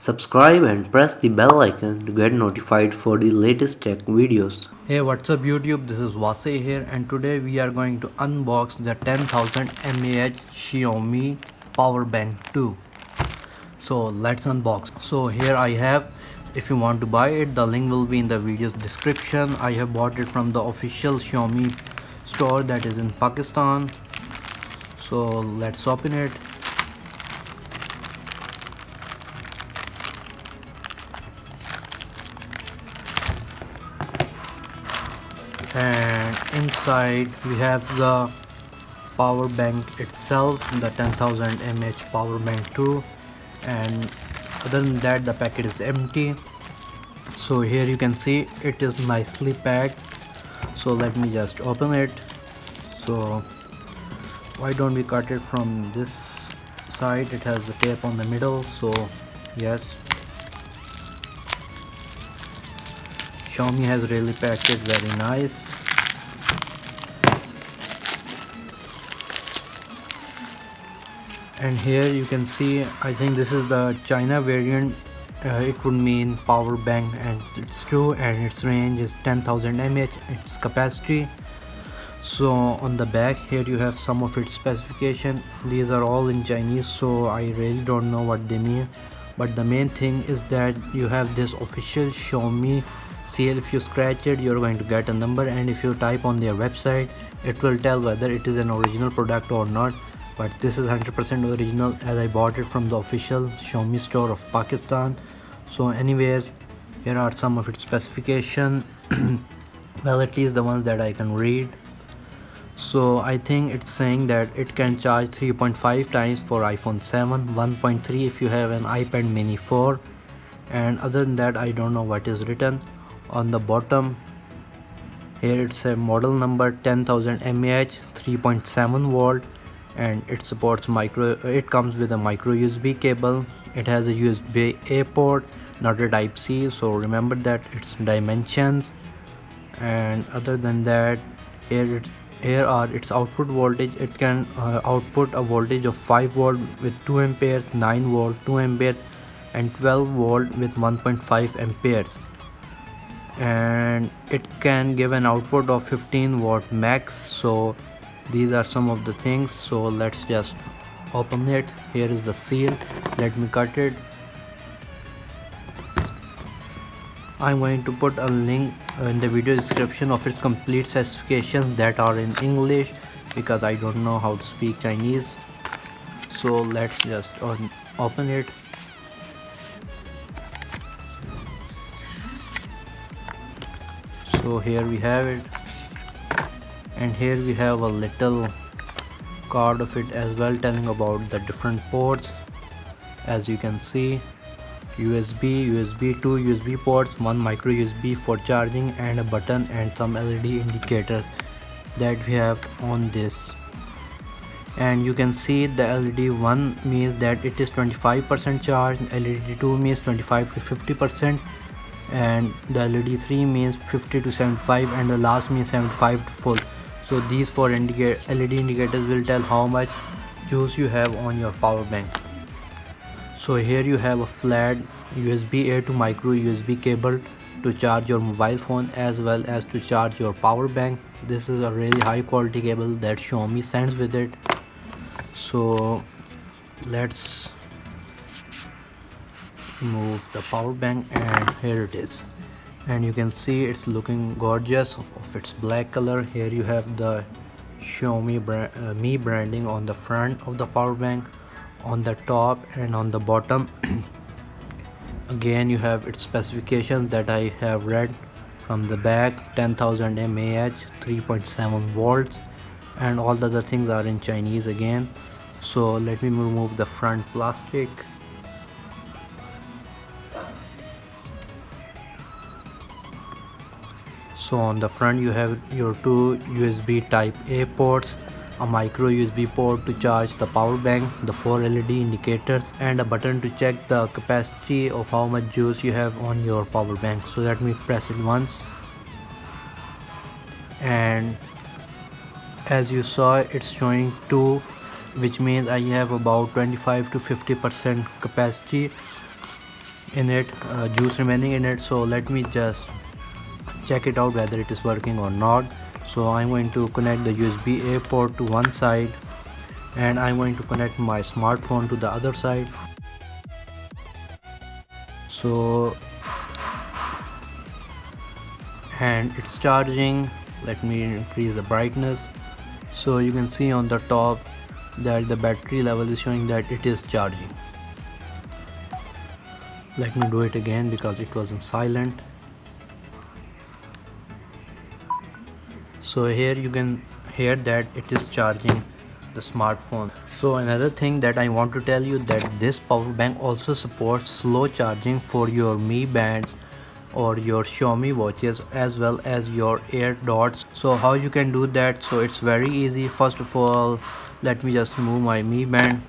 Subscribe and press the bell icon to get notified for the latest tech videos. Hey, what's up YouTube, this is Wasay here and today we are going to unbox the 10,000 maH Xiaomi power bank 2. So let's unbox. So here I have, if you want to buy it, the link will be in the video's description. I have bought it from the official Xiaomi store that is in Pakistan. So let's open it. And inside we have the power bank itself, the 10,000 mAh power bank 2, and other than that the packet is empty. So here you can see it is nicely packed. So let me just open it. So why don't we cut it from this side? It has the tape on the middle. So yes, Xiaomi has really packed it very nice. And here you can see, I think this is the China variant. It would mean power bank, and it's true, and its range is 10,000 mAh, its capacity. So on the back here you have some of its specification. These are all in Chinese, so I really don't know what they mean, but the main thing is that you have this official Xiaomi seal. If you scratch it, you're going to get a number, and if you type on their website, it will tell whether it is an original product or not. But this is 100% original, as I bought it from the official Xiaomi store of Pakistan. So anyways, here are some of its specification. Well, at least the ones that I can read. So I think it's saying that it can charge 3.5 times for iPhone 7, 1.3 if you have an iPad mini 4, and other than that I don't know what is written on the bottom. Here it's a model number 10,000 mAh, 3.7 volt, and it supports it comes with a micro USB cable. It has a USB A port, not a type C, so remember that its dimensions. And other than that, here are its output voltage. It can output a voltage of 5 volt with 2 amperes, 9 volt 2 ampere, and 12 volt with 1.5 amperes. And it can give an output of 15 watt max. So these are some of the things. So let's just open it. Here is the seal. Let me cut it. I'm going to put a link in the video description of its complete specifications that are in English, because I don't know how to speak Chinese. So let's just open it. So here we have it, and here we have a little card of it as well, telling about the different ports. As you can see, USB, USB 2 USB ports, one micro USB for charging, and a button and some LED indicators that we have on this. And you can see the LED 1 means that it is 25% charged, LED 2 means 25 to 50%, and the LED 3 means 50 to 75, and the last means 75 to full. So these four LED indicators will tell how much juice you have on your power bank. So here you have a flat USB A to micro USB cable to charge your mobile phone as well as to charge your power bank. This is a really high quality cable that Xiaomi sends with it. So let's remove the power bank, and here it is. And you can see it's looking gorgeous of its black color. Here you have the Xiaomi Mi branding on the front of the power bank, on the top and on the bottom. Again, you have its specifications that I have read from the back: 10,000 mAh, 3.7 volts, and all the other things are in Chinese again. So let me remove the front plastic. So on the front you have your two USB type A ports, a micro USB port to charge the power bank, the 4 LED indicators, and a button to check the capacity of how much juice you have on your power bank. So let me press it once, and as you saw, it's showing 2, which means I have about 25 to 50% capacity. in it, juice remaining in it. So let me just check it out whether it is working or not. So I'm going to connect the USB A port to one side, and I'm going to connect my smartphone to the other side. So, and it's charging. Let me increase the brightness. So you can see on the top that the battery level is showing that it is charging. Let me do it again because it was in silent. So here you can hear that it is charging the smartphone. So another thing that I want to tell you, that this power bank also supports slow charging for your Mi Bands or your Xiaomi watches as well as your Air Dots. So how you can do that? So it's very easy. First of all, let me just remove my Mi Band.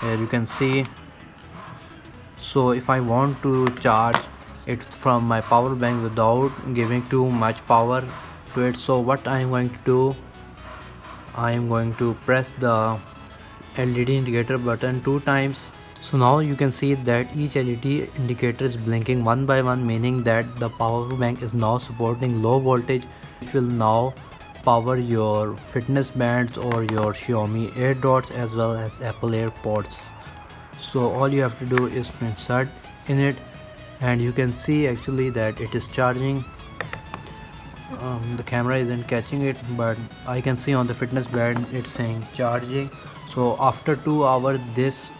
Here you can see. So if I want to charge it from my power bank without giving too much power to it, so what I am going to do, I am going to press the LED indicator button 2 times. So now you can see that each LED indicator is blinking one by one, meaning that the power bank is now supporting low voltage, which will now power your fitness bands or your Xiaomi AirDots as well as Apple AirPods. So all you have to do is to insert in it, and you can see actually that it is charging. The camera isn't catching it, but I can see on the fitness band it's saying charging. So after 2 hours this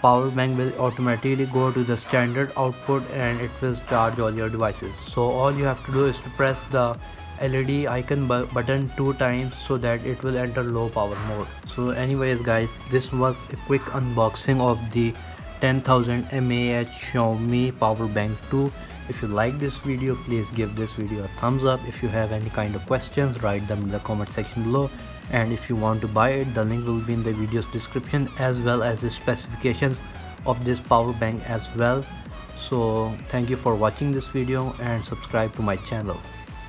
power bank will automatically go to the standard output and it will charge all your devices. So all you have to do is to press the LED icon button 2 times so that it will enter low power mode. So anyways guys, this was a quick unboxing of the 10,000 mAh Xiaomi power bank 2. If you like this video, please give this video a thumbs up. If you have any kind of questions, write them in the comment section below. And if you want to buy it, the link will be in the video's description as well as the specifications of this power bank as well. So thank you for watching this video and subscribe to my channel.